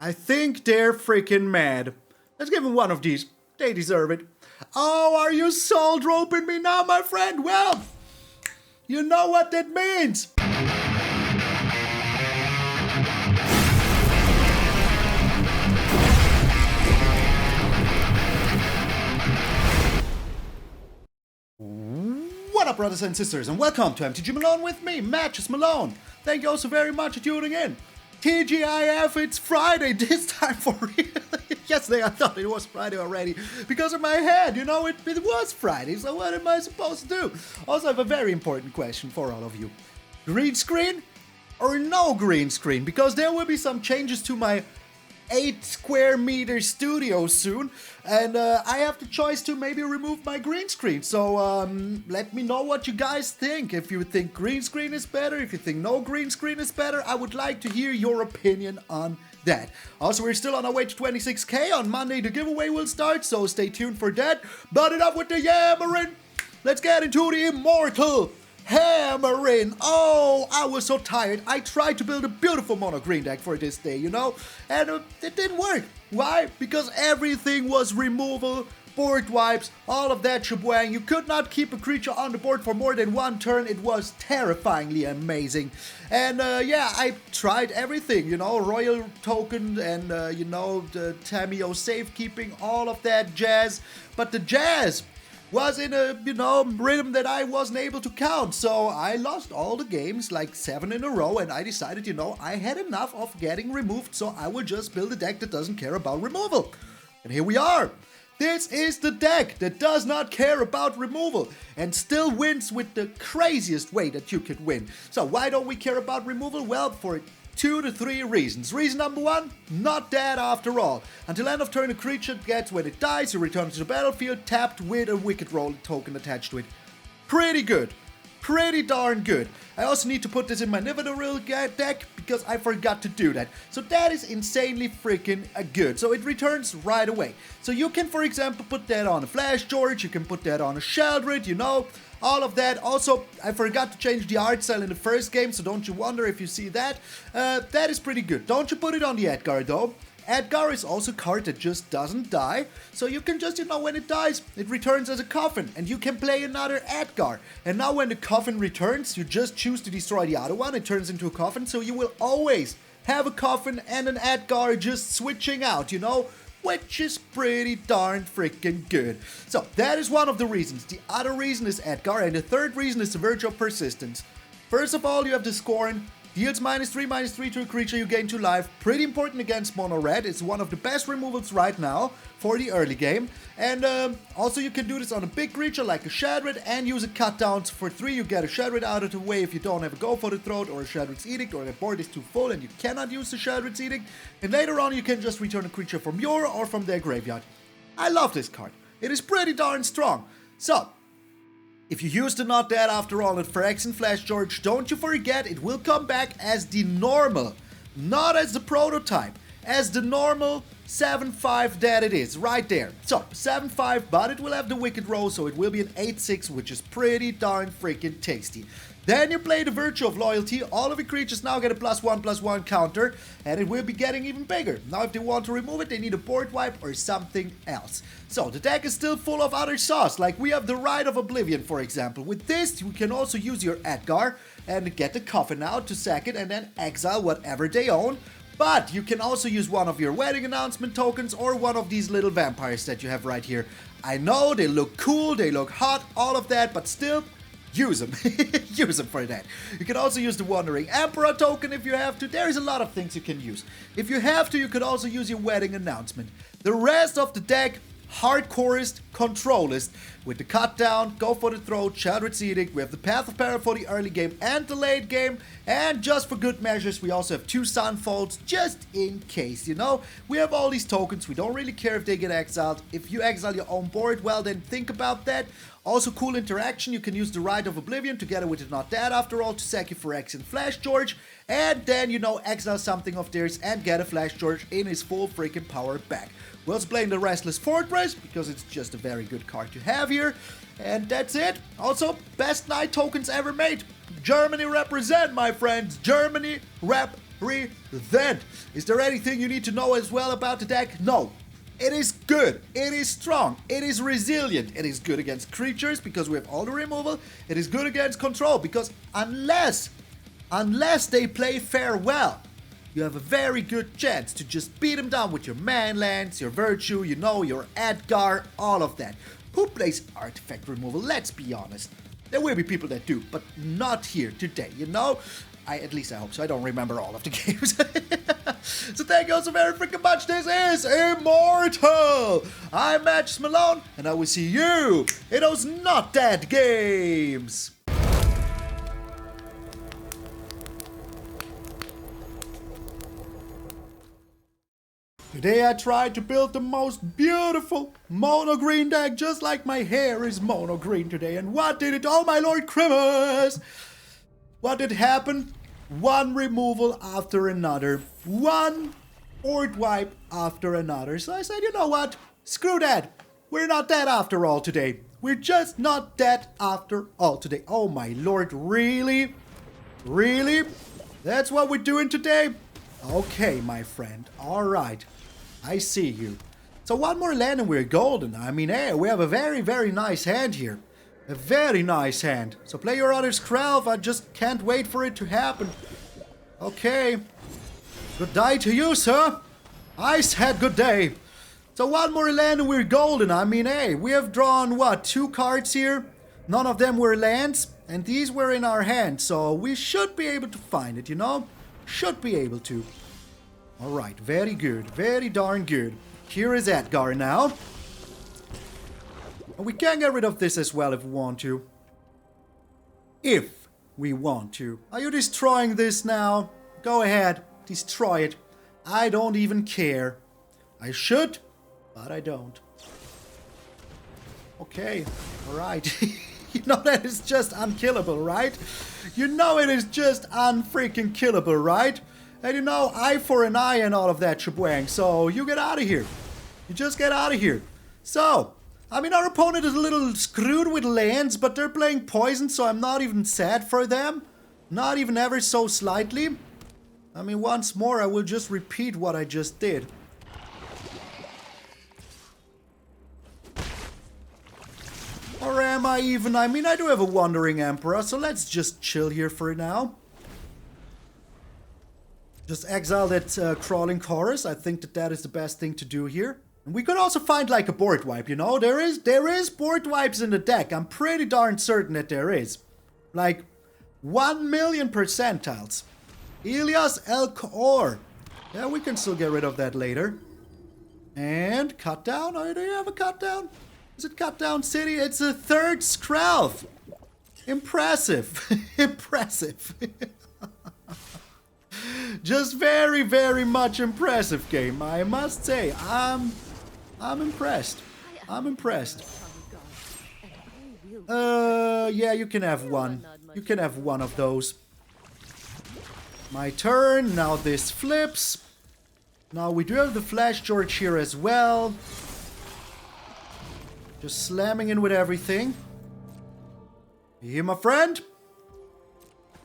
I think they're freaking mad. Let's give them one of these. They deserve it. Oh, are you soul droping me now, my friend? Well, you know what that means. What up, brothers and sisters, and welcome to MTG Malone with me, MtgA Malone. Thank you all so very much for tuning in. TGIF, it's Friday, this time for real. Yesterday I thought it was Friday already, because in my head, you know, it was Friday, so what am I supposed to do? Also, I have a very important question for all of you. Green screen or no green screen? Because there will be some changes to my 8 square meter studio soon, and I have the choice to maybe remove my green screen. So let me know what you guys think. If you think green screen is better, if you think no green screen is better, I would like to hear your opinion on that. Also, we're still on our way to 26k. On Monday the giveaway will start, so stay tuned for that. But enough with the yammering. Let's get into the immortal hammering. Oh, I was so tired. I tried to build a beautiful mono green deck for this day, you know, and it didn't work. Why? Because everything was removal, board wipes, all of that shebang. You could not keep a creature on the board for more than one turn. It was terrifyingly amazing. And yeah, I tried everything, you know, royal token and you know, the Tameo safekeeping, all of that jazz. But the jazz was in a, you know, rhythm that I wasn't able to count. So I lost all the games, like 7 in a row, and I decided, you know, I had enough of getting removed, so I will just build a deck that doesn't care about removal. And here we are. This is the deck that does not care about removal and still wins with the craziest way that you could win. So why don't we care about removal? Well, for 2 to 3 reasons. Reason number 1, not dead after all. Until end of turn, a creature gets, when it dies, you return to the battlefield tapped with a Wicked Roll token attached to it. Pretty good. Pretty darn good. I also need to put this in my Nidavellir deck because I forgot to do that. So that is insanely freaking good. So it returns right away. So you can, for example, put that on a Fleshgorger, you can put that on a Sheoldred, you know, all of that. Also, I forgot to change the art style in the first game, so don't you wonder if you see that. That is pretty good. Don't you put it on the Edgar though. Edgar is also a card that just doesn't die, so you can just, you know, when it dies, it returns as a coffin, and you can play another Edgar. And now when the coffin returns, you just choose to destroy the other one, it turns into a coffin, so you will always have a coffin and an Edgar just switching out, you know, which is pretty darn freaking good. So that is one of the reasons. The other reason is Edgar, and the third reason is the Verge of Persistence. First of all, you have the Scorn. Deals -3/-3 to a creature, you gain 2 life. Pretty important against mono red. It's one of the best removals right now for the early game. And also you can do this on a big creature like a Sheoldred and use a cut down. For 3 you get a Sheoldred out of the way if you don't have a Go for the Throat or a Sheoldred's Edict, or the board is too full and you cannot use the Sheoldred's Edict. And later on you can just return a creature from your or from their graveyard. I love this card. It is pretty darn strong. So, if you use the Not Dead After All at Phyrexian Fleshgorger, don't you forget it will come back as the normal, not as the prototype, as the normal 7/5 that it is, right there. So, 7/5, but it will have the Wicked Roll, so it will be an 8/6, which is pretty darn freaking tasty. Then you play the Virtue of Loyalty. All of your creatures now get a +1/+1 counter, and it will be getting even bigger. Now if they want to remove it, they need a board wipe or something else. So the deck is still full of other sauce, like we have the Rite of Oblivion, for example. With this, you can also use your Edgar and get the Coffin out to sack it and then exile whatever they own. But you can also use one of your Wedding Announcement tokens or one of these little vampires that you have right here. I know they look cool, they look hot, all of that, but still, use them. Use them for that. You can also use the Wandering Emperor token if you have to. There is a lot of things you can use. If you have to, you could also use your Wedding Announcement. The rest of the deck, hardcorest, controlist, with the cut down, Go for the Throat, Sheoldred's Edict. We have the Path of Peril for the early game and the late game. And just for good measures, we also have 2 Sunfalls, just in case, you know. We have all these tokens. We don't really care if they get exiled. If you exile your own board, well, then think about that. Also, cool interaction, you can use the Rite of Oblivion together with the Not Dead After All to sack your Phyrexian Fleshgorger, and then, you know, exile something of theirs and get a Fleshgorger in his full freaking power back. We're also playing the Restless Fortress, because it's just a very good card to have here, and that's it. Also, best night tokens ever made. Germany represent, my friends. Germany rep present. Is there anything you need to know as well about the deck? No. It is good, it is strong, it is resilient, it is good against creatures because we have all the removal, it is good against control because unless they play farewell, you have a very good chance to just beat them down with your manlands, your virtue, you know, your Edgar, all of that. Who plays artifact removal? Let's be honest. There will be people that do, but not here today, you know? At least I hope so. I don't remember all of the games. So thank you all so very freaking much. This is Immortal. I'm MtgA Malone, and I will see you in those not dead games. Today I tried to build the most beautiful mono green deck, just like my hair is mono green today. And what did it? Oh my Lord Christmas! What did happen? One removal after another. One board wipe after another. So I said, you know what? Screw that. We're not dead after all today. We're just not dead after all today. Oh my Lord, really? Really? That's what we're doing today? Okay, my friend. Alright. I see you. So one more land and we're golden. I mean, hey, we have a very, very nice hand here. A very nice hand. So play your other Skrelv. I just can't wait for it to happen. Okay. Good day to you, sir. I said good day. So one more land and we're golden. I mean, hey, we have drawn, what, 2 cards here? None of them were lands. And these were in our hand. So we should be able to find it, you know? Should be able to. Alright, very good. Very darn good. Here is Edgar now. We can get rid of this as well if we want to. If we want to. Are you destroying this now? Go ahead. Destroy it. I don't even care. I should, but I don't. Okay. Alright. You know that is just unkillable, right? You know it is just unfreaking killable, right? And you know, eye for an eye and all of that shebang. So you get out of here. You just get out of here. So, I mean, our opponent is a little screwed with lands, but they're playing poison, so I'm not even sad for them. Not even ever so slightly. I mean, once more, I will just repeat what I just did. Or am I even? I mean, I do have a Wandering Emperor, so let's just chill here for now. Just exile that Crawling Chorus. I think that is the best thing to do here. And we could also find like a board wipe, you know? There is board wipes in the deck. I'm pretty darn certain that there is. Like 1,000,000 percentiles. Elias Elcor. Yeah, we can still get rid of that later. And cut down. Oh, do you have a cut down? Is it cut down city? It's a 3rd Skrelv. Impressive. Impressive. Just very, very much impressive game, I must say. I'm impressed. I'm impressed. Yeah, you can have one. You can have one of those. My turn. Now this flips. Now we do have the Fleshgorger here as well. Just slamming in with everything. You hear, my friend?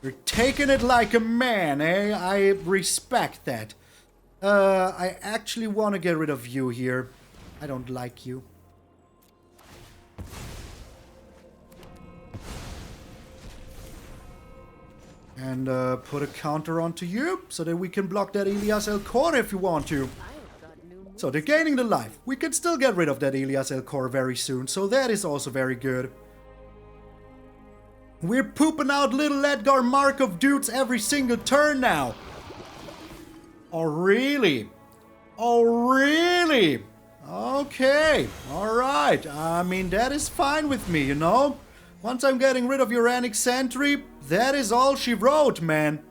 You're taking it like a man, eh? I respect that. I actually want to get rid of you here. I don't like you. And put a counter onto you, so that we can block that Elias Elcor if you want to. So they're gaining the life. We can still get rid of that Elias Elcor very soon, so that is also very good. We're pooping out little Edgar Markov dudes every single turn now. Oh, really? Oh, really? Okay. Alright. I mean, that is fine with me, you know? Once I'm getting rid of your Uranic Sentry, that is all she wrote, man.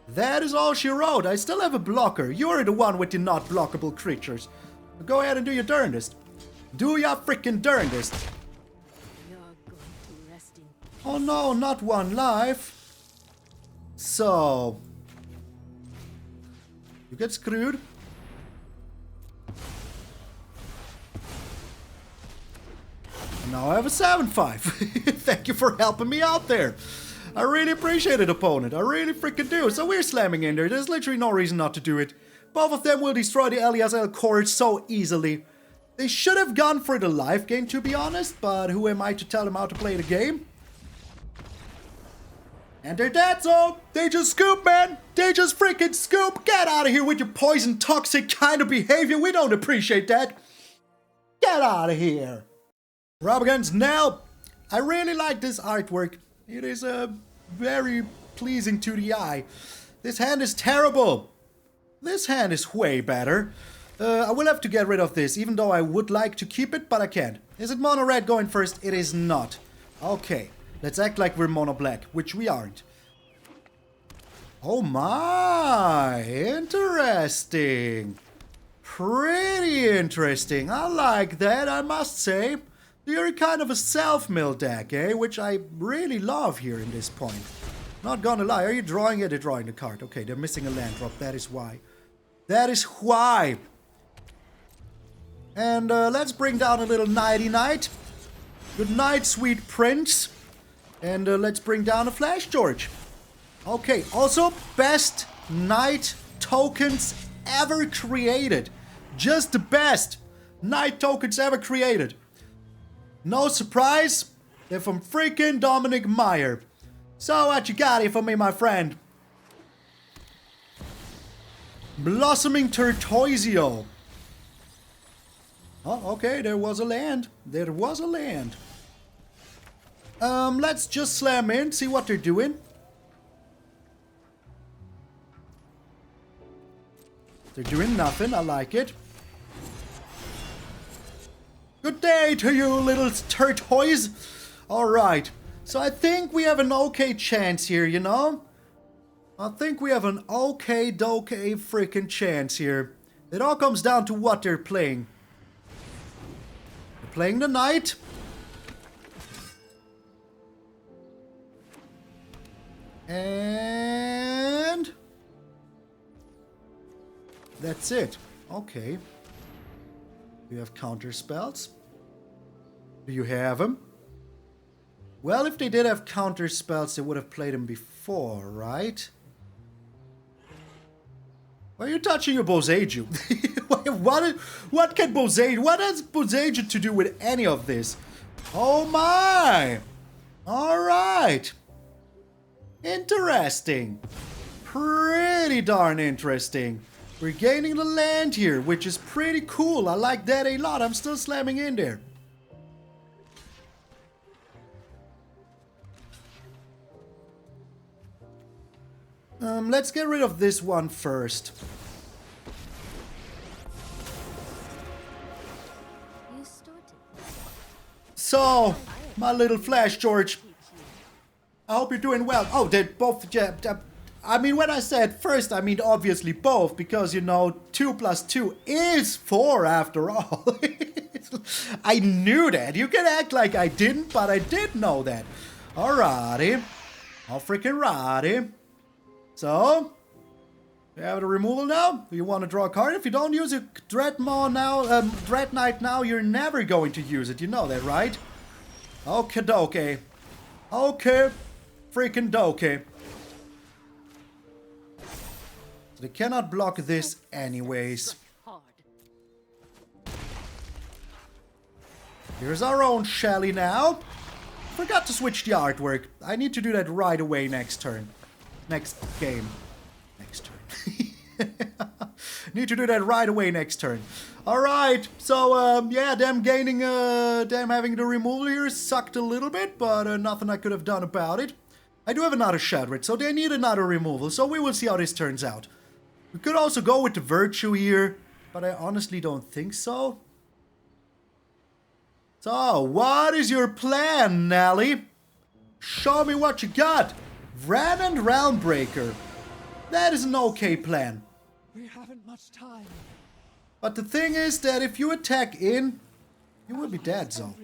That is all she wrote. I still have a blocker. You're the one with the not blockable creatures. Go ahead and do your darndest. Do your freaking darndest. Oh no, not one life. So, you get screwed. And now I have a 7-5. Thank you for helping me out there. I really appreciate it, opponent. I really freaking do. So we're slamming in there. There's literally no reason not to do it. Both of them will destroy the Elias core so easily. They should have gone for the life gain, to be honest. But who am I to tell them how to play the game? And they're dead, so they just scoop, man. They just freaking scoop. Get out of here with your poison, toxic kind of behavior. We don't appreciate that. Get out of here. We're up against Nell. I really like this artwork. It is very pleasing to the eye. This hand is terrible. This hand is way better. I will have to get rid of this, even though I would like to keep it, but I can't. Is it mono red going first? It is not. Okay, let's act like we're mono black, which we aren't. Oh my, interesting. Pretty interesting. I like that, I must say. You're kind of a self-mill deck, eh? Which I really love here in this point. Not gonna lie, are you drawing it? They're drawing the card. Okay, they're missing a land drop, that is why. That is why. And let's bring down a little Nighty Night. Good night, sweet prince. And let's bring down a Fleshgorger. Okay, also best night tokens ever created. Just the best night tokens ever created. No surprise, they're from freaking Dominic Meyer. So what you got here for me, my friend? Blossoming Turtoisio. Oh, okay, there was a land. There was a land. Let's just slam in, see what they're doing. They're doing nothing, I like it. Good day to you, little turtoise. Alright, so I think we have an okay chance here, you know? I think we have an okay freaking chance here. It all comes down to what they're playing. They're playing the knight. And that's it. Okay. Do you have counter spells? Do you have them? Well, if they did have counter spells, they would have played them before, right? Why are you touching your Boseiju? what can Boseiju? What has Boseiju to do with any of this? Oh my! Alright. Interesting. Pretty darn interesting. We're gaining the land here, which is pretty cool. I like that a lot. I'm still slamming in there. Let's get rid of this one first. So, my little Fleshgorger, I hope you're doing well. Oh, they're both... I mean, when I said first, I mean obviously both, because, you know, 2 plus 2 is 4 after all. I knew that. You can act like I didn't, but I did know that. Alrighty. All freaking righty. So, you have the removal now? Do you want to draw a card? If you don't use your Dread Knight now, you're never going to use it. You know that, right? Okay, dokie. Okay, freaking dokie. They cannot block this anyways. Here's our own Shelly now. Forgot to switch the artwork. I need to do that right away next turn. Next game. Next turn. Need to do that right away next turn. Alright, so yeah, them having the removal here sucked a little bit, but nothing I could have done about it. I do have another Sheoldred, so they need another removal, so we will see how this turns out. We could also go with the Virtue here, but I honestly don't think so. So, what is your plan, Nelly? Show me what you got. Vran and Realmbreaker. That is an okay plan. We haven't much time. But the thing is that if you attack in, you will be dead, Zo.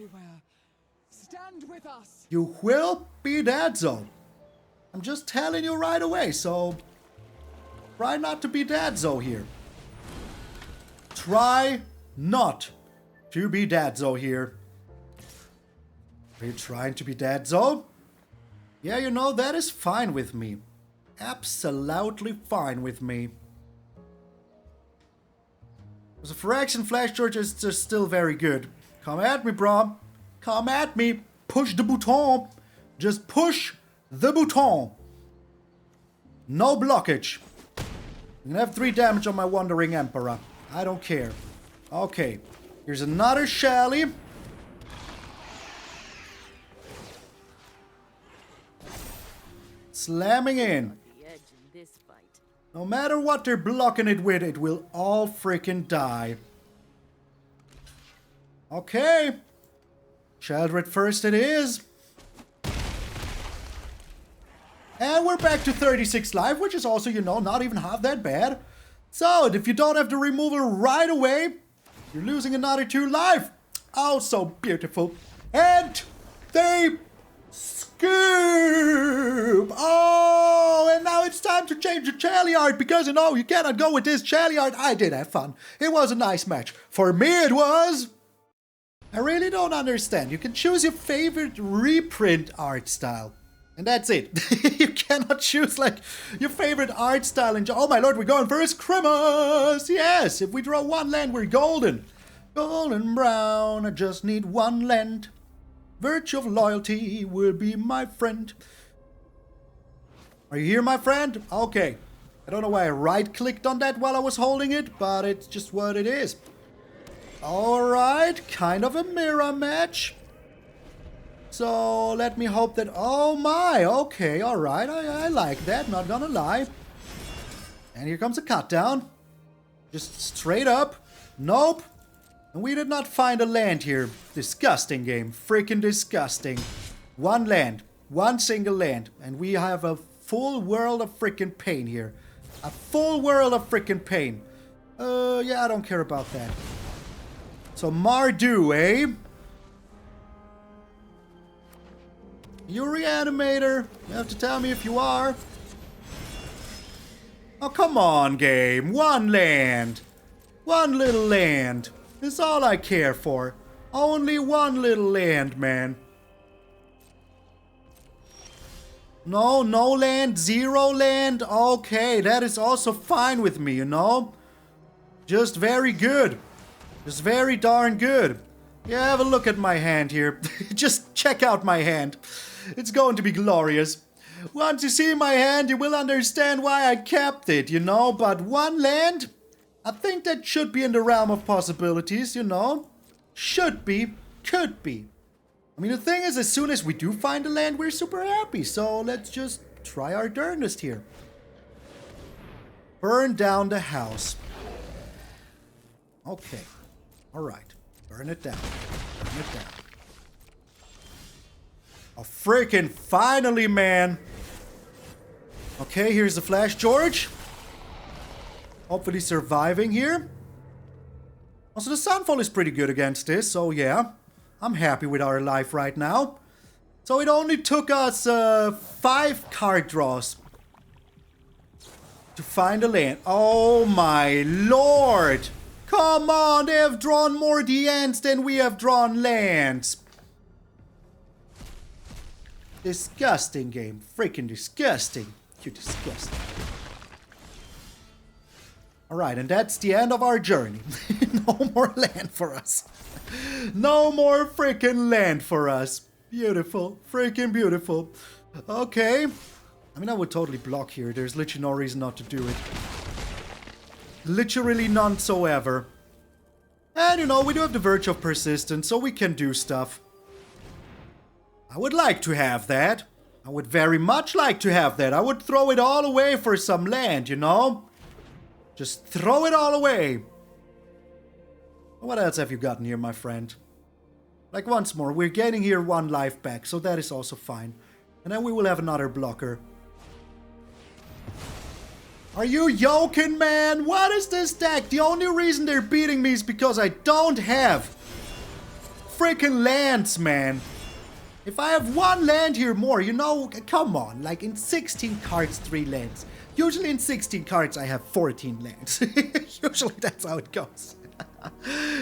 Stand with us. You will be dead, Zo. I'm just telling you right away, so try not to be dead, Zo, here. Try not to be dead, Zo, here. Are you trying to be dead, Zo? Yeah, you know, that is fine with me. Absolutely fine with me. The Phyrexian Fleshgorger is just still very good. Come at me, bro. Come at me. Push the button. Just push the button. No blockage. You can have 3 damage on my Wandering Emperor. I don't care. Okay. Here's another Shelly. Slamming in. No matter what they're blocking it with, it will all freaking die. Okay. Sheoldred first it is. And we're back to 36 life, which is also, you know, not even half that bad. So, if you don't have the removal right away, you're losing another 2 life. Oh, so beautiful. And they scoop. Oh, and now it's time to change the Sheoldred because, you know, you cannot go with this Sheoldred. I did have fun. It was a nice match. For me, it was. I really don't understand. You can choose your favorite reprint art style. And that's it. You cannot choose, like, your favorite art style and... Oh my lord, we're going for his Christmas! Yes, if we draw 1 land, we're golden. Golden brown, I just need 1 land. Virtue of loyalty will be my friend. Are you here, my friend? Okay. I don't know why I right-clicked on that while I was holding it, but it's just what it is. Alright, kind of a mirror match. So, let me hope that... Oh my, okay, alright, I like that, not gonna lie. And here comes a cut down. Just straight up. Nope. And we did not find a land here. Disgusting game. Freaking disgusting. 1 land. 1 single land. And we have a full world of freaking pain here. A full world of freaking pain. Yeah, I don't care about that. So, Mardu, eh? You reanimator. You have to tell me if you are. Oh, come on, game. 1 land. 1 little land. That's all I care for. Only 1 little land, man. No, no land. 0 land. Okay, that is also fine with me, you know? Just very good. Just very darn good. Yeah, have a look at my hand here. Just check out my hand. It's going to be glorious. Once you see my hand, you will understand why I kept it, you know? But 1 land? I think that should be in the realm of possibilities, you know? Should be. Could be. I mean, the thing is, as soon as we do find a land, we're super happy. So let's just try our darndest here. Burn down the house. Okay. Alright. Burn it down. Burn it down. Oh, freaking finally, man. Okay, here's the Fleshgorger. Hopefully surviving here. Also, the Sunfall is pretty good against this, so yeah. I'm happy with our life right now. So it only took us 5 card draws to find a land. Oh my lord! Come on, they have drawn more DNs than we have drawn lands. Disgusting game. Freaking disgusting. You disgusting. Alright, and that's the end of our journey. No more land for us. No more freaking land for us. Beautiful. Freaking beautiful. Okay. I mean, I would totally block here. There's literally no reason not to do it. Literally none whatsoever. And, you know, we do have the Virtue of Persistence, so we can do stuff. I would like to have that. I would very much like to have that. I would throw it all away for some land, you know? Just throw it all away. What else have you gotten here, my friend? Like, once more, we're getting here 1 life back, so that is also fine. And then we will have another blocker. Are you joking, man? What is this deck? The only reason they're beating me is because I don't have freaking lands, man. If I have 1 land here more, you know, come on. Like, in 16 cards, 3 lands. Usually in 16 cards, I have 14 lands. Usually that's how it goes.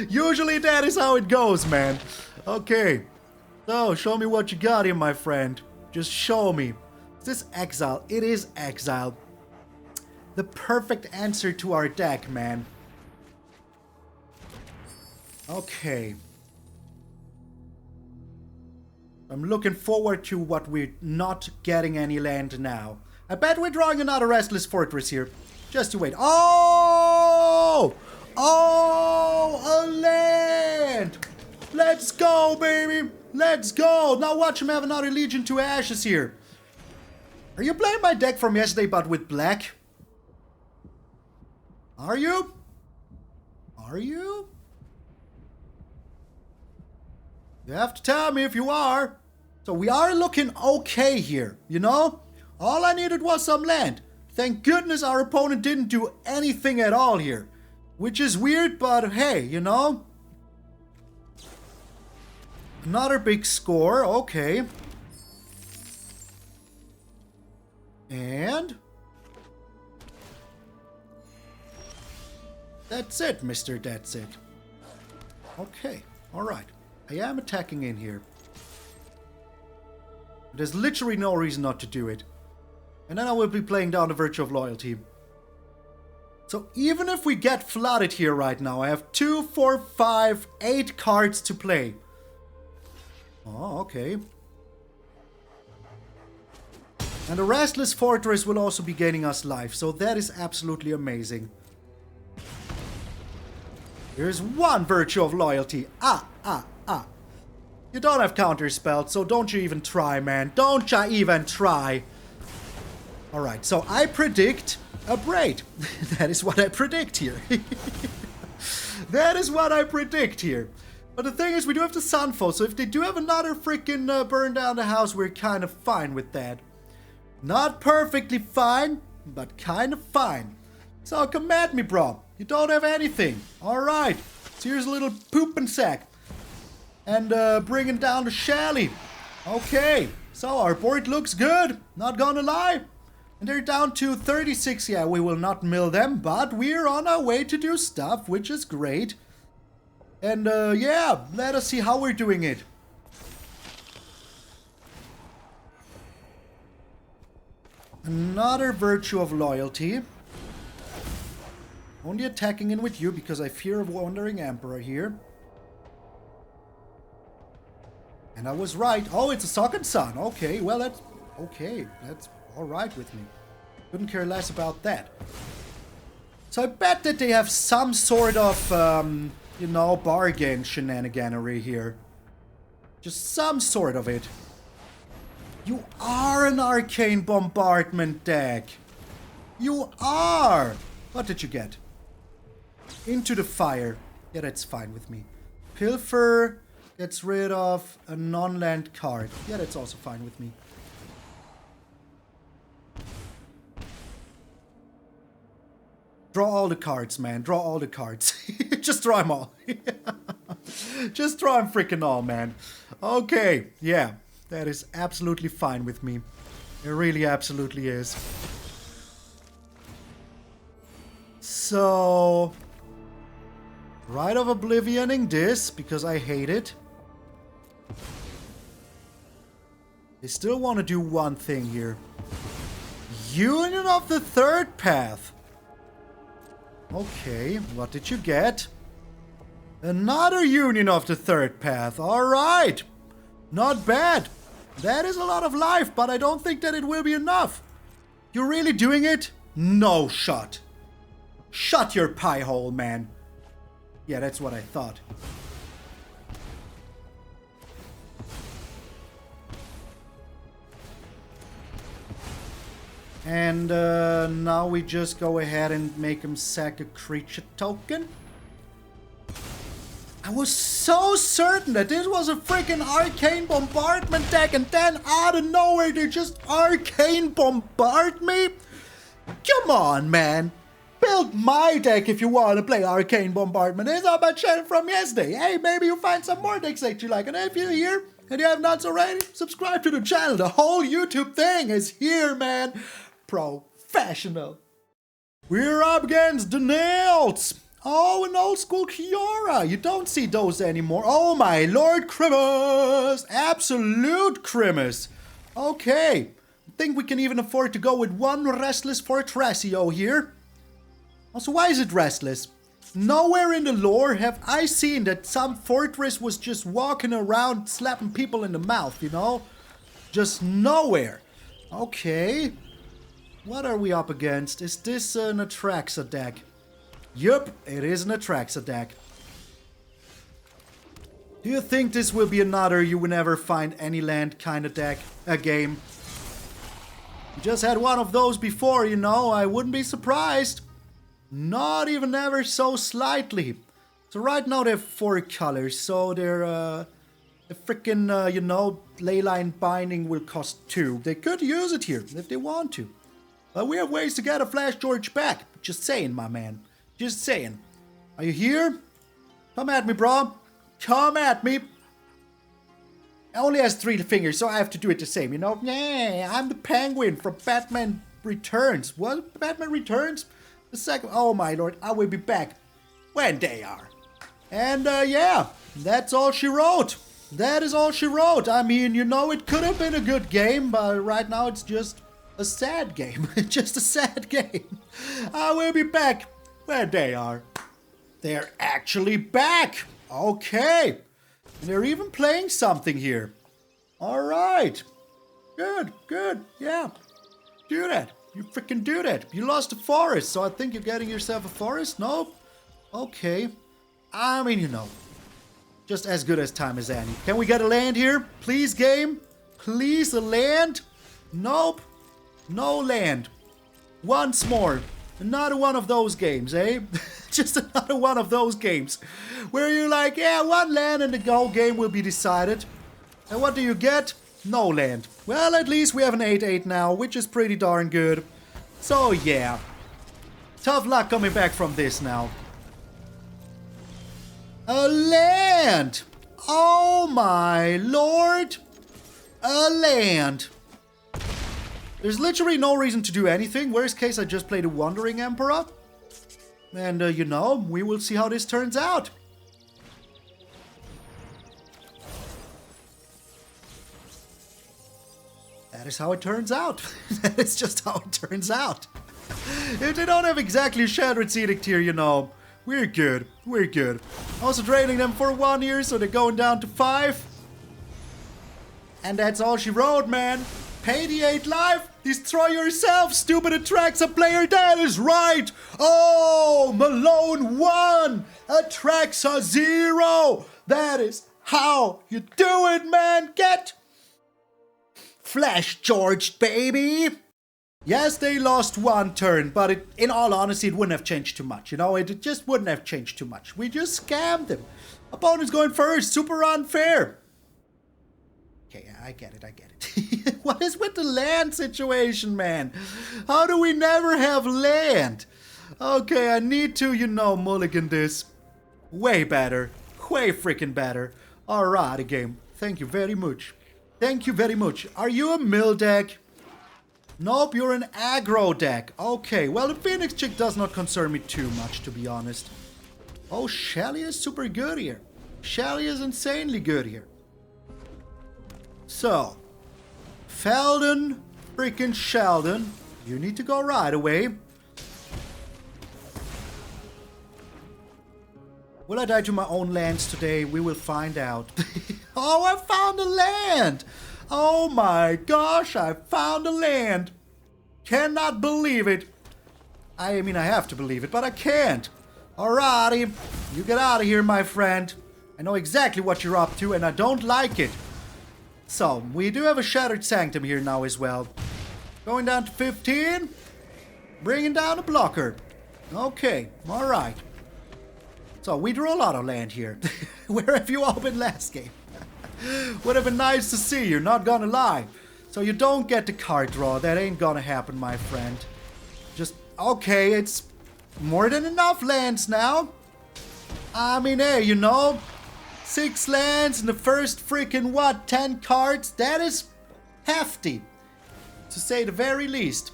Usually that is how it goes, man. Okay. So, show me what you got here, my friend. Just show me. Is this exile? It is exile. The perfect answer to our deck, man. Okay. I'm looking forward to what we're not getting any land now. I bet we're drawing another Restless Fortress here. Just you wait. Oh! Oh! A land! Let's go, baby! Let's go! Now watch him have another Legion to Ashes here. Are you playing my deck from yesterday but with black? Are you? Are you? You have to tell me if you are. So we are looking okay here, you know? All I needed was some land. Thank goodness our opponent didn't do anything at all here. Which is weird, but hey, you know? Another big score, okay. And... that's it, Mr. That's it. Okay, alright. I am attacking in here. There's literally no reason not to do it. And then I will be playing down the Virtue of Loyalty. So even if we get flooded here right now, I have 2, 4, 5, 8 cards to play. Oh, okay. And the Restless Fortress will also be gaining us life, so that is absolutely amazing. Here's one Virtue of Loyalty. You don't have counterspell, so don't you even try, man. Don't ya even try. Alright, so I predict a Braid. That is what I predict here. That is what I predict here. But the thing is, we do have the Sunfall, so if they do have another freaking burn down the house, we're kind of fine with that. Not perfectly fine, but kind of fine. So come at me, bro. You don't have anything. Alright. So here's a little pooping sack. And bringing down the Shally. Okay. So our board looks good. Not gonna lie. And they're down to 36. Yeah, we will not mill them. But we're on our way to do stuff, which is great. And yeah, let us see how we're doing it. Another Virtue of Loyalty. Only attacking in with you because I fear of Wandering Emperor here. And I was right. Oh, it's a Second Sun. Okay, well, that's okay. That's alright with me. Couldn't care less about that. So I bet that they have some sort of, you know, bargain shenaniganery here. Just some sort of it. You are an Arcane Bombardment deck. You are. What did you get? Into the Fire. Yeah, that's fine with me. Pilfer gets rid of a non-land card. Yeah, that's also fine with me. Draw all the cards, man. Draw all the cards. Just draw them all. Just draw them freaking all, man. Okay, yeah. That is absolutely fine with me. It really absolutely is. So... Rite of Oblivioning this, because I hate it. They still want to do one thing here. Union of the Third Path. Okay, what did you get? Another Union of the Third Path. Alright. Not bad. That is a lot of life, but I don't think that it will be enough. You're really doing it? No shot. Shut your pie hole, man. Yeah, that's what I thought. And now we just go ahead and make him sack a creature token. I was so certain that this was a freaking Arcane Bombardment deck, and then out of nowhere they just Arcane Bombard me? Come on, man. Build my deck if you want to play Arcane Bombardment. It's all about channel from yesterday. Hey, maybe you'll find some more decks that you like. And if you're here and you have not already, subscribe to the channel. The whole YouTube thing is here, man. Professional. We're up against the Nails. Oh, an old school Kiora. You don't see those anymore. Oh my Lord, Crimus. Absolute Crimus. Okay. I think we can even afford to go with one Restless Fortress here. Also, why is it restless? Nowhere in the lore have I seen that some fortress was just walking around slapping people in the mouth, you know? Just nowhere. Okay. What are we up against? Is this an Atraxa deck? Yup, it is an Atraxa deck. Do you think this will be another you will never find any land kind of deck? A game? We just had one of those before, you know, I wouldn't be surprised. Not even ever so slightly. So right now they have 4 colors, so they're, the frickin', you know, leyline binding will cost 2. They could use it here if they want to. But we have ways to get a Fleshgorger back. Just saying, my man. Just saying. Are you here? Come at me, bro. Come at me. It only has 3 fingers, so I have to do it the same, you know? Yeah, I'm the penguin from Batman Returns. What? Batman Returns? The second... Oh, my lord. I will be back when they are. And, yeah. That's all she wrote. That is all she wrote. I mean, you know, it could have been a good game, but right now it's just a sad game. Just a sad game. I will be back when they are. They're actually back. Okay. And they're even playing something here. All right. Good, good. Yeah. Do that. You freaking do that. You lost a forest, so I think you're getting yourself a forest? Nope. Okay. I mean, you know. Just as good as time as any. Can we get a land here? Please, game? Please, a land? Nope. No land. Once more. Another one of those games, eh? Just another one of those games. Where you're like, yeah, one land and the whole game will be decided. And what do you get? No land. Well, at least we have an 8-8 now, which is pretty darn good. So, yeah. Tough luck coming back from this now. A land! Oh my lord! A land! There's literally no reason to do anything. Worst case, I just played a Wandering Emperor. And, you know, we will see how this turns out. That is how it turns out. That is just how it turns out. If they don't have exactly a Shattered Edict here, you know, we're good. We're good. Also draining them for 1 year, so they're going down to 5. And that's all she wrote, man. Pay the 8 life. Destroy yourself, stupid Atraxa player. That is right. Oh, Malone 1. Atraxa 0. That is how you do it, man. Get Fleshgorger, baby. Yes, they lost 1 turn, but in all honesty, it wouldn't have changed too much. You know, it just wouldn't have changed too much. We just scammed them. Opponent's going first. Super unfair. Okay, I get it. I get it. What is with the land situation, man? How do we never have land? Okay, I need to, you know, mulligan this. Way better. Way freaking better. Alright, game. Thank you very much. Thank you very much. Are you a mill deck? Nope, you're an aggro deck. Okay, well, the Phoenix chick does not concern me too much, to be honest. Oh, Shelly is super good here. Shelly is insanely good here. So, Felden, freaking Sheldon, you need to go right away. Will I die to my own lands today? We will find out. Oh, I found a land! Oh my gosh, I found a land! Cannot believe it. I mean, I have to believe it, but I can't. Alrighty, you get out of here, my friend. I know exactly what you're up to, and I don't like it. So, we do have a Shattered Sanctum here now as well. Going down to 15. Bringing down a blocker. Okay, alright. So, we drew a lot of land here. Where have you all been last game? Would have been nice to see you, not gonna lie. So you don't get the card draw. That ain't gonna happen, my friend. Just, okay, it's more than enough lands now. I mean, hey, you know, 6 lands in the first freaking, what, 10 cards? That is hefty, to say the very least.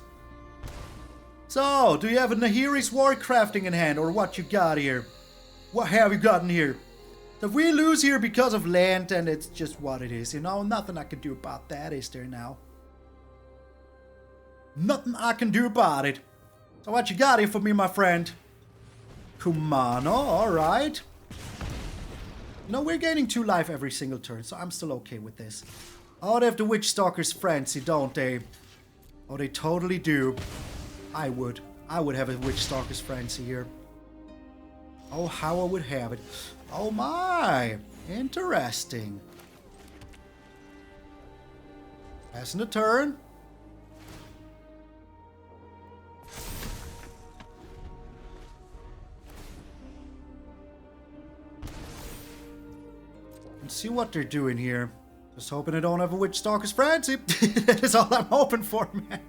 So, do you have a Nahiri's Warcrafting in hand, or what you got here? What have you gotten here? So if we lose here because of land, then it's just what it is, you know? Nothing I can do about that, is there now? Nothing I can do about it. So what you got here for me, my friend? Kumano, alright. You know, we're gaining 2 life every single turn, so I'm still okay with this. Oh, they have the Witch Stalker's Frenzy, don't they? Oh, they totally do. I would have a Witch Stalker's Frenzy here. Oh, how I would have it. Oh my! Interesting. Passing the turn. And see what they're doing here. Just hoping I don't have a Witch Stalker's Frenzy. That is all I'm hoping for, man.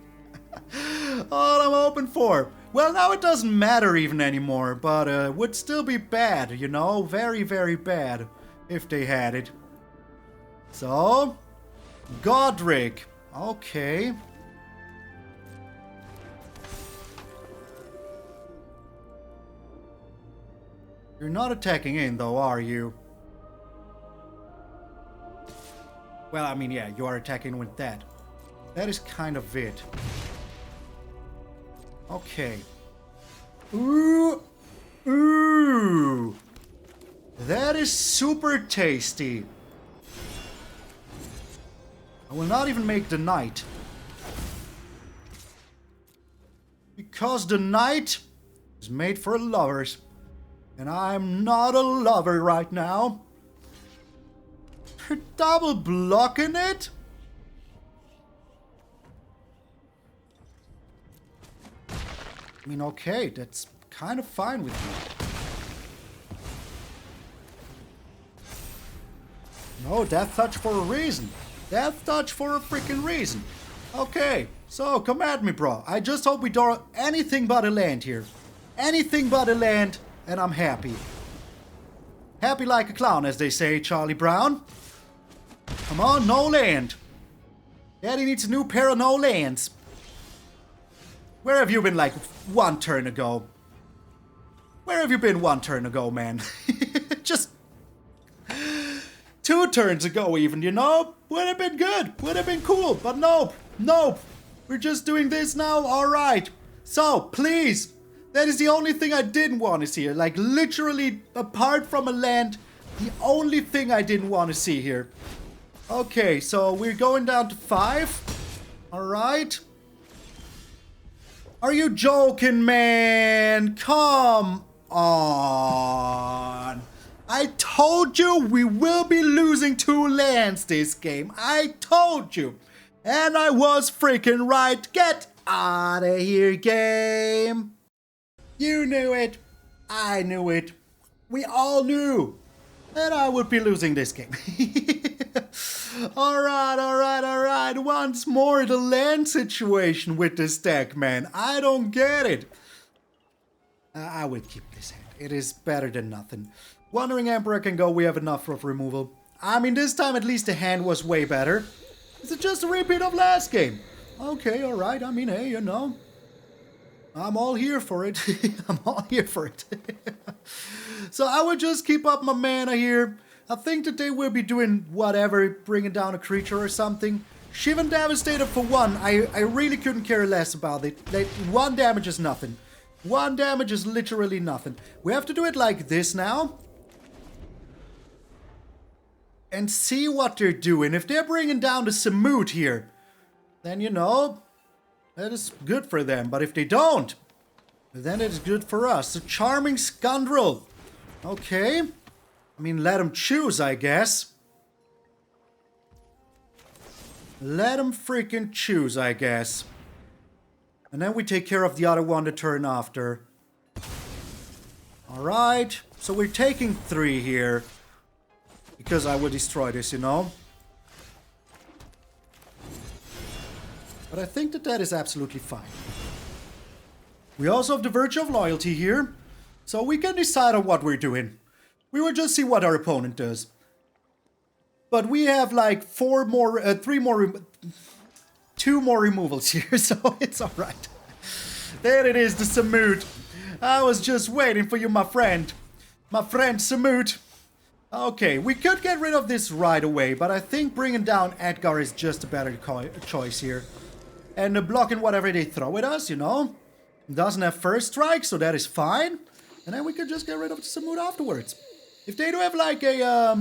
All I'm hoping for. Well, now it doesn't matter even anymore, but would still be bad, you know? Very, very bad if they had it. So, Godric. Okay. You're not attacking in, though, are you? Well, I mean, yeah, you are attacking with that. That is kind of it. Okay. Ooh. Ooh. That is super tasty. I will not even make the knight. Because the knight is made for lovers. And I'm not a lover right now. You're double blocking it? I mean, okay, that's kind of fine with me. No, Death Touch for a reason. Death Touch for a freaking reason. Okay, so come at me, bro. I just hope we draw anything but a land here. Anything but a land, and I'm happy. Happy like a clown, as they say, Charlie Brown. Come on, no land. Daddy needs a new pair of no lands. Where have you been like 1 turn ago? Where have you been 1 turn ago, man? Just 2 turns ago even, you know? Would have been good. Would have been cool. But nope. Nope. We're just doing this now. Alright. So, please. That is the only thing I didn't want to see here. Like, literally, apart from a land, the only thing I didn't want to see here. Okay, so we're going down to 5. Alright. Are you joking, man? Come on. I told you we will be losing 2 lands this game. I told you. And I was freaking right. Get out of here, game. You knew it. I knew it. We all knew that I would be losing this game. Alright. Once more, the land situation with this deck, man. I don't get it. I will keep this hand. It is better than nothing. Wandering Emperor can go. We have enough of removal. I mean, this time at least the hand was way better. Is it just a repeat of last game? Okay, alright. I mean, hey, you know. I'm all here for it. I'm all here for it. So I would just keep up my mana here. I think that they will be doing whatever, bringing down a creature or something. Shivan Devastator for 1. I really couldn't care less about it. 1 damage is nothing. 1 damage is literally nothing. We have to do it like this now. And see what they're doing. If they're bringing down the Samut here, then, you know, that is good for them. But if they don't, then it is good for us. The Charming Scoundrel. Okay. I mean, let them choose, I guess. Let them freaking choose, I guess. And then we take care of the other one the turn after. Alright. So we're taking 3 here. Because I will destroy this, you know. But I think that that is absolutely fine. We also have the Virtue of Loyalty here. So we can decide on what we're doing. We will just see what our opponent does. But we have like 2 more removals here, so it's alright. There it is, the Samut. I was just waiting for you, my friend. My friend Samut. Okay, we could get rid of this right away, but I think bringing down Edgar is just a better choice here. and blocking whatever they throw at us, you know. Doesn't have first strike, so that is fine. And then we can just get rid of the Samut afterwards. If they do have like a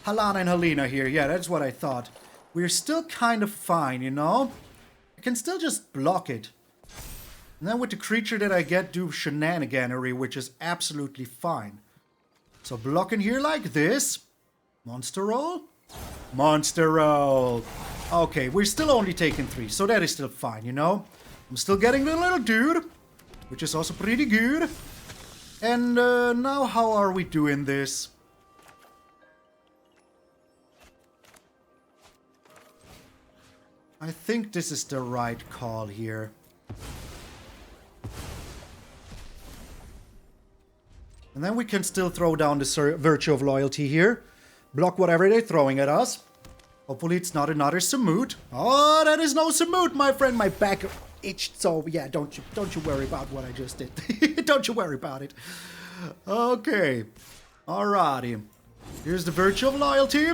Halana and Helena here, yeah, that's what I thought. We're still kind of fine, you know. I can still just block it. And then with the creature that I get, do shenaniganery, which is absolutely fine. So blocking here like this. Monster roll? Monster roll. Okay, we're still only taking 3, so that is still fine, you know. I'm still getting the little dude, which is also pretty good. And now how are we doing this? I think this is the right call here. And then we can still throw down the Virtue of Loyalty here. Block whatever they're throwing at us. Hopefully it's not another Samut. Oh, that is no Samut, my friend. My back itched, so yeah, don't you worry about what I just did. Don't you worry about it. Okay. Alrighty. Here's the Virtue of Loyalty.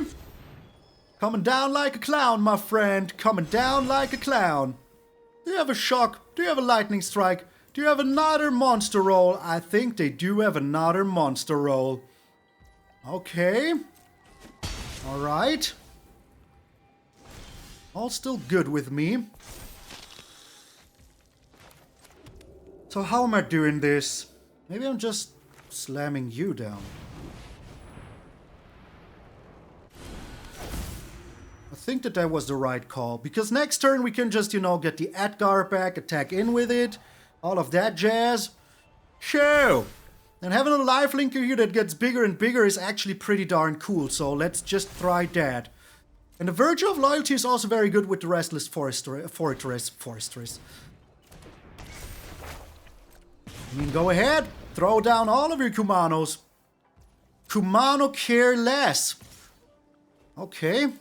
Coming down like a clown, my friend. Coming down like a clown. Do you have a shock? Do you have a lightning strike? Do you have another monster roll? I think they do have another monster roll. Okay. Alright. All still good with me. So how am I doing this? Maybe I'm just slamming you down. I think that was the right call. Because next turn we can just, you know, get the Edgar back, attack in with it. All of that jazz. Show! And having a lifelinker here that gets bigger and bigger is actually pretty darn cool. So let's just try that. And the Virtue of Loyalty is also very good with the Restless Fortress. I mean, go ahead. Throw down all of your Kumanos. Kumano care less. Okay.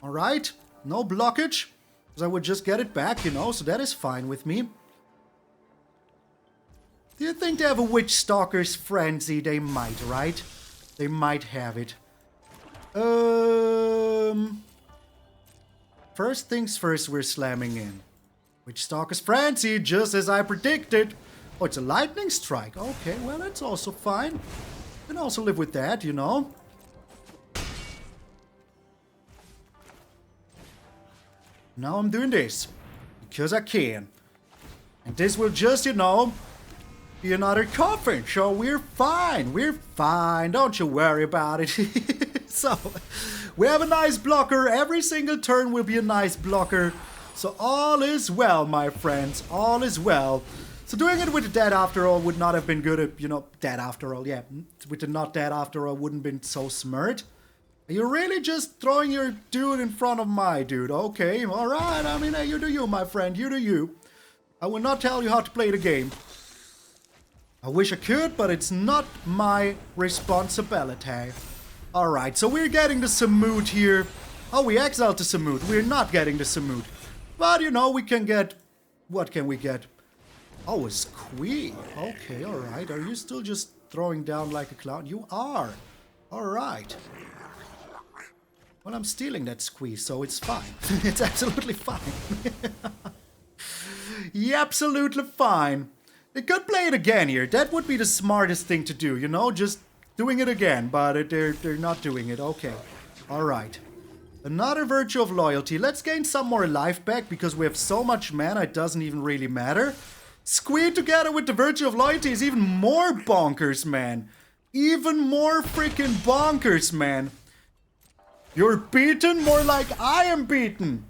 Alright. No blockage. Because I would just get it back, you know. So that is fine with me. Do you think they have a Witch Stalker's Frenzy? They might, right? They might have it. First things first, we're slamming in. Witch Stalker's Frenzy, just as I predicted. Oh, it's a lightning strike. Okay, well, that's also fine. Can also live with that, you know. Now I'm doing this. Because I can. And this will just, you know, be another coffin. So we're fine. We're fine. Don't you worry about it. So, we have a nice blocker. Every single turn will be a nice blocker. So all is well, my friends. All is well. So doing it with the Dead After All would not have been good. You know, Dead After All, yeah. With the not Dead After All wouldn't have been so smart. Are you really just throwing your dude in front of my dude? Okay, alright. I mean, you do you, my friend. You do you. I will not tell you how to play the game. I wish I could, but it's not my responsibility. Alright, so we're getting the Samut here. Oh, we exiled the Samut. We're not getting the Samut. But, you know, we can get... What can we get? Oh, a Squee. Okay, alright. Are you still just throwing down like a clown? You are. Alright. Well, I'm stealing that Squee, so it's fine. It's absolutely fine. Yeah, absolutely fine. They could play it again here. That would be the smartest thing to do, you know? Just doing it again, but they're not doing it. Okay. Alright. Another Virtue of Loyalty. Let's gain some more life back because we have so much mana it doesn't even really matter. Squee together with the Virtue of Loyalty is even more bonkers, man. Even more freaking bonkers, man. You're beaten? More like I am beaten.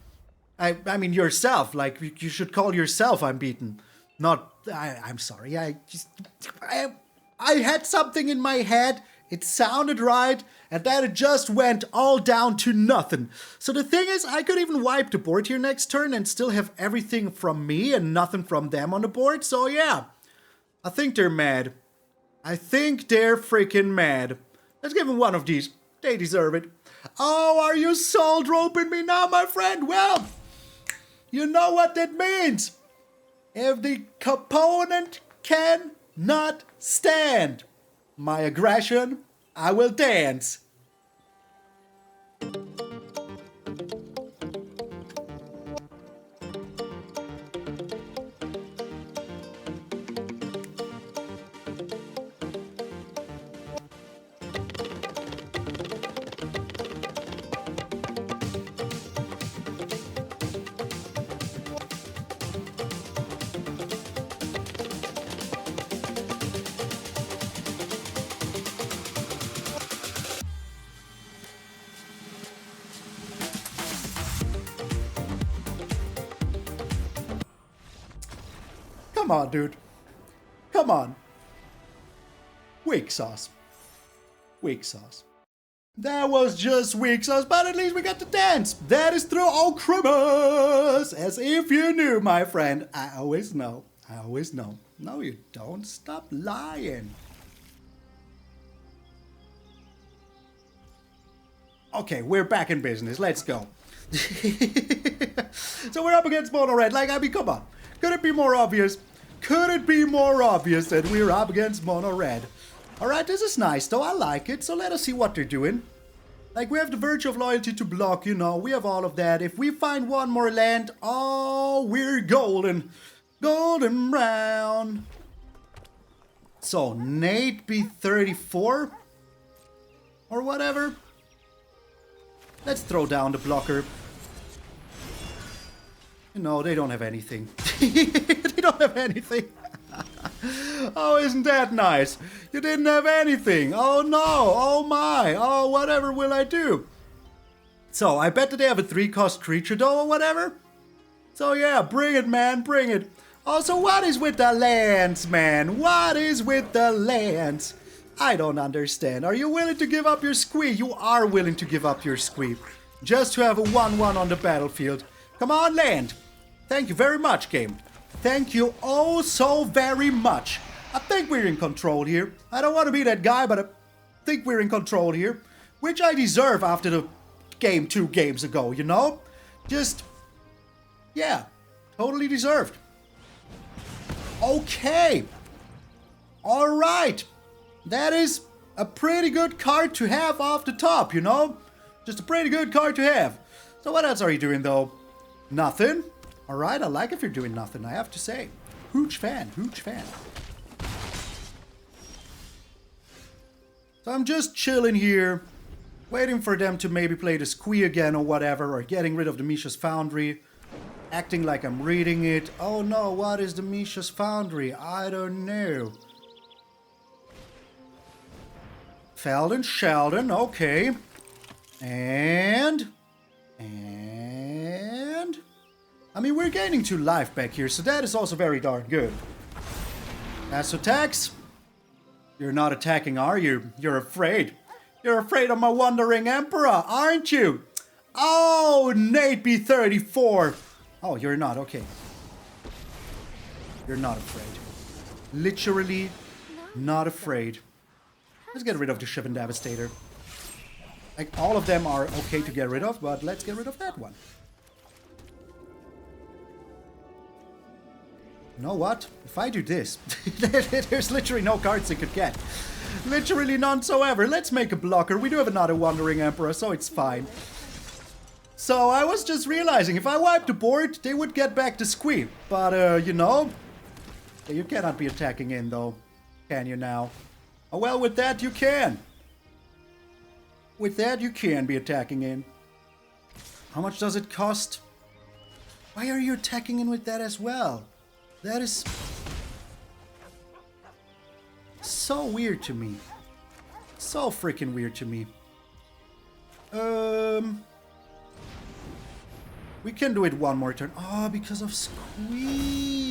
I mean yourself. Like, you should call yourself I'm beaten. Not... I'm sorry. I had something in my head. It sounded right. And then it just went all down to nothing. So the thing is, I could even wipe the board here next turn and still have everything from me and nothing from them on the board. So yeah, I think they're mad. I think they're freaking mad. Let's give them one of these. They deserve it. Oh, are you soul roping me now, my friend? Well, you know what that means. If the opponent cannot stand my aggression, I will dance. Come on, dude. Come on. Weak sauce. Weak sauce. That was just weak sauce, but at least we got to dance. That is through all Christmas. As if you knew, my friend. I always know. I always know. No, you don't. Stop lying. Okay, we're back in business. Let's go. So we're up against Mono Red. Like, I mean, come on. Could it be more obvious? Could it be more obvious that we're up against Mono Red? Alright, this is nice though. I like it. So let us see what they're doing. Like, we have the Virtue of Loyalty to block, you know. We have all of that. If we find one more land, oh, we're golden. Golden brown. So, Nate be 34? Or whatever. Let's throw down the blocker. You know, they don't have anything. They don't have anything. Oh, isn't that nice? You didn't have anything. Oh no. Oh my. Oh, whatever will I do? So, I bet that they have a 3-cost creature though, or whatever. So yeah, bring it, man. Bring it. Also, what is with the lands, man? What is with the lands? I don't understand. Are you willing to give up your squee? You are willing to give up your squee. Just to have a 1-1 on the battlefield. Come on, land. Thank you very much, game. Thank you oh so very much. I think we're in control here. I don't want to be that guy, but I think we're in control here. Which I deserve after the game 2 games ago, you know? Just, yeah, totally deserved. Okay. Alright. That is a pretty good card to have off the top, you know? Just a pretty good card to have. So what else are you doing, though? Nothing. Alright, I like if you're doing nothing, I have to say. Huge fan, huge fan. So I'm just chilling here, waiting for them to maybe play the squee again or whatever, or getting rid of the Misha's Foundry. Acting like I'm reading it. Oh no, what is the Misha's Foundry? I don't know. Felden, Sheldon, okay. And... I mean, we're gaining 2 life back here, so that is also very darn good. Mass attacks. You're not attacking, are you? You're afraid. You're afraid of my Wandering Emperor, aren't you? Oh, Nate B34. Oh, you're not, okay. You're not afraid. Literally not afraid. Let's get rid of the Shivan Devastator. Like, all of them are okay to get rid of, but let's get rid of that one. You know what? If I do this, there's literally no cards they could get. Literally none whatsoever. Let's make a blocker. We do have another Wandering Emperor, so it's fine. So I was just realizing, if I wipe the board, they would get back the squee. But, you know, you cannot be attacking in, though. Can you now? Oh, well, with that, you can. With that, you can be attacking in. How much does it cost? Why are you attacking in with that as well? That is so weird to me. So freaking weird to me. We can do it one more turn. Oh, because of squee.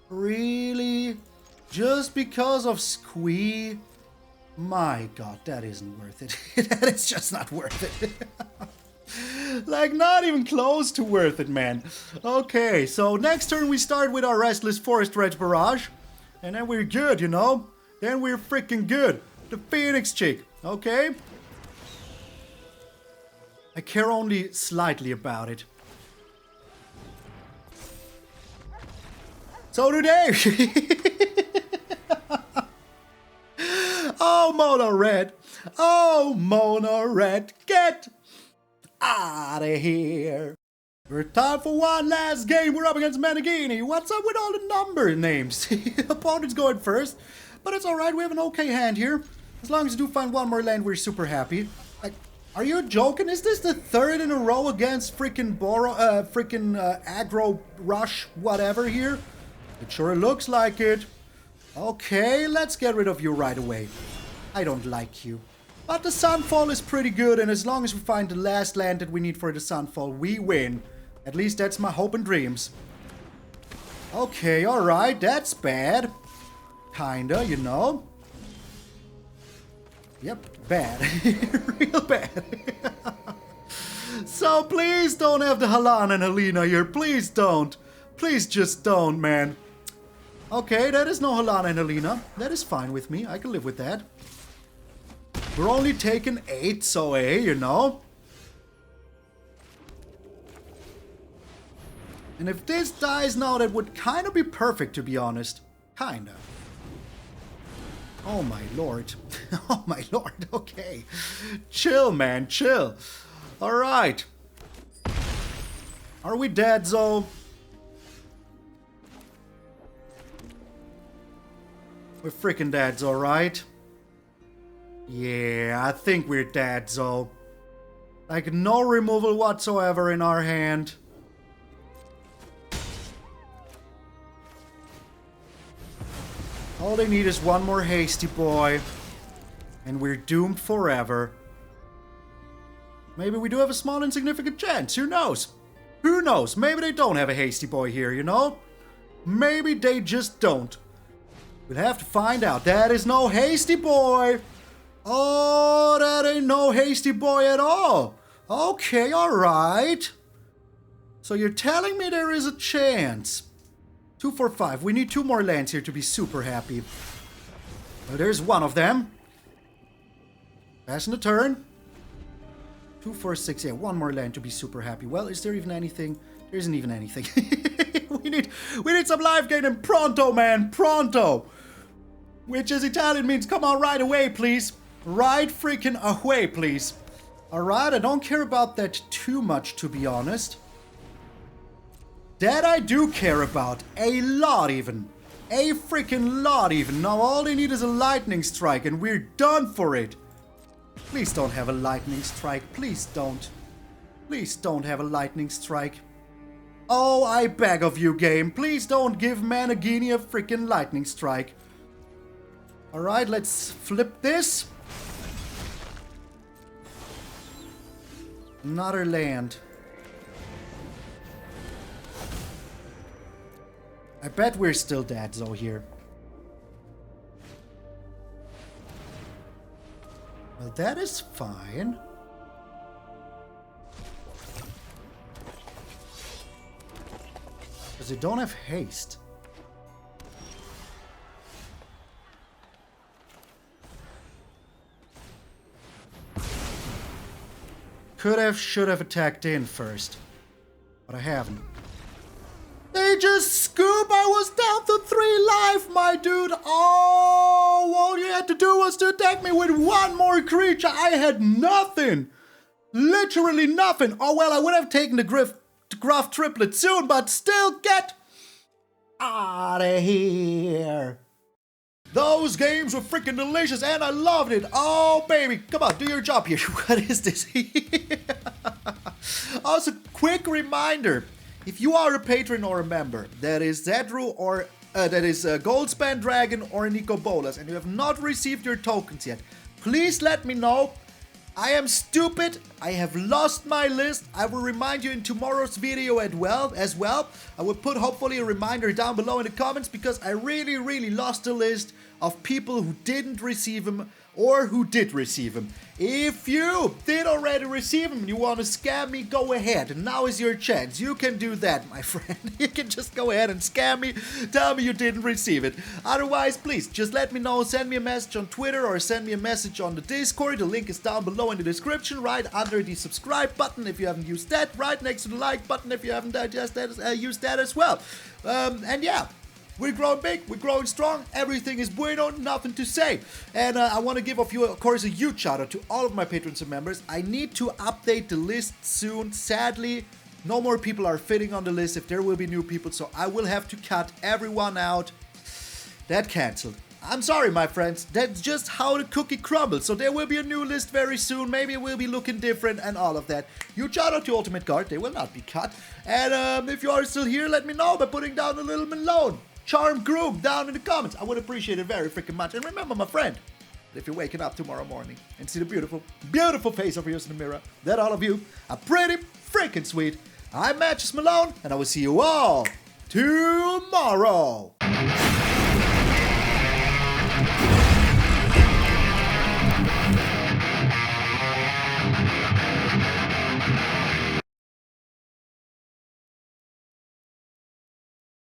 Really? Just because of squee? My god, that isn't worth it. That is just not worth it. Like, not even close to worth it, man. Okay, so next turn we start with our Restless Forest Red Barrage. And then we're good, you know? Then we're freaking good. The Phoenix chick, okay? I care only slightly about it. So do they! Oh, Mono Red! Oh, Mono Red! Get out of here! We're time for one last game. We're up against MtgA. What's up with all the number names? Opponent's going first, but it's alright. We have an okay hand here. As long as you do find one more land, we're super happy. Like, are you joking? Is this the 3rd in a row against freaking aggro rush whatever here? It sure looks like it. Okay, let's get rid of you right away. I don't like you. But the Sunfall is pretty good, and as long as we find the last land that we need for the Sunfall, we win. At least that's my hope and dreams. Okay, alright, that's bad. Kinda, you know. Yep, bad. Real bad. So please don't have the Halan and Helena here. Please don't. Please just don't, man. Okay, that is no Halan and Helena. That is fine with me. I can live with that. We're only taking 8, so hey, you know. And if this dies now, that would kind of be perfect, to be honest. Kinda. Oh my lord. Oh my lord, okay. Chill, man, chill. Alright. Are we dead, Zo? We're freaking dead, Zo, right? Yeah, I think we're dead, Zo. Like, no removal whatsoever in our hand. All they need is one more hasty boy. And we're doomed forever. Maybe we do have a small insignificant chance. Who knows? Who knows? Maybe they don't have a hasty boy here, you know? Maybe they just don't. We'll have to find out. That is no hasty boy. Oh, that ain't no hasty boy at all. Okay, alright. So you're telling me there is a chance. 2, 4, 5. We need 2 more lands here to be super happy. Well, there's one of them. Passing the turn. 2, 4, 6. Yeah, 1 more land to be super happy. Well, is there even anything? There isn't even anything. we need some life gain and pronto, man. Pronto. Which is Italian means come on right away, please. Right freaking away, please. Alright, I don't care about that too much, to be honest. That I do care about. A lot, even. A freaking lot, even. Now all they need is a lightning strike, and we're done for it. Please don't have a lightning strike. Please don't. Please don't have a lightning strike. Oh, I beg of you, game. Please don't give Managini a freaking lightning strike. Alright, let's flip this. Another land. I bet we're still dead, Zo, here. Well, that is fine. Because they don't have haste. Could have, should have attacked in first. But I haven't. They just scoop! I was down to 3 life, my dude! Oh, all you had to do was to attack me with 1 more creature. I had nothing! Literally nothing. Oh, well, I would have taken the Gruff triplet soon, but still get out of here. Those games were freaking delicious and I loved it. Oh, baby. Come on, do your job here. What is this? Also, quick reminder. If you are a patron or a member, that is Zedru or that is Goldspan Dragon or Nico Bolas, and you have not received your tokens yet, please let me know. I am stupid. I have lost my list. I will remind you in tomorrow's video as well. I will put hopefully a reminder down below in the comments because I really lost the list of people who didn't receive them or who did receive them. If you did already receive them and you want to scam me, go ahead. Now is your chance. You can do that, my friend. You can just go ahead and scam me. Tell me you didn't receive it. Otherwise, please, just let me know. Send me a message on Twitter or send me a message on the Discord. The link is down below in the description, right under the subscribe button if you haven't used that. Right next to the like button if you haven't used that as well. And yeah. We're growing big, we're growing strong, everything is bueno, nothing to say. And I want to give, of course, a huge shout out to all of my patrons and members. I need to update the list soon. Sadly, no more people are fitting on the list if there will be new people, so I will have to cut everyone out. That cancelled. I'm sorry, my friends, that's just how the cookie crumbles. So there will be a new list very soon, maybe it will be looking different and all of that. Huge shout out to Ultimate Guard, they will not be cut. And if you are still here, let me know by putting down a little Malone. Charm Groom down in the comments. I would appreciate it very freaking much. And remember, my friend, if you're waking up tomorrow morning and see the beautiful face of yours in the mirror, that all of you are pretty freaking sweet. I'm MtgA Malone, and I will see you all tomorrow.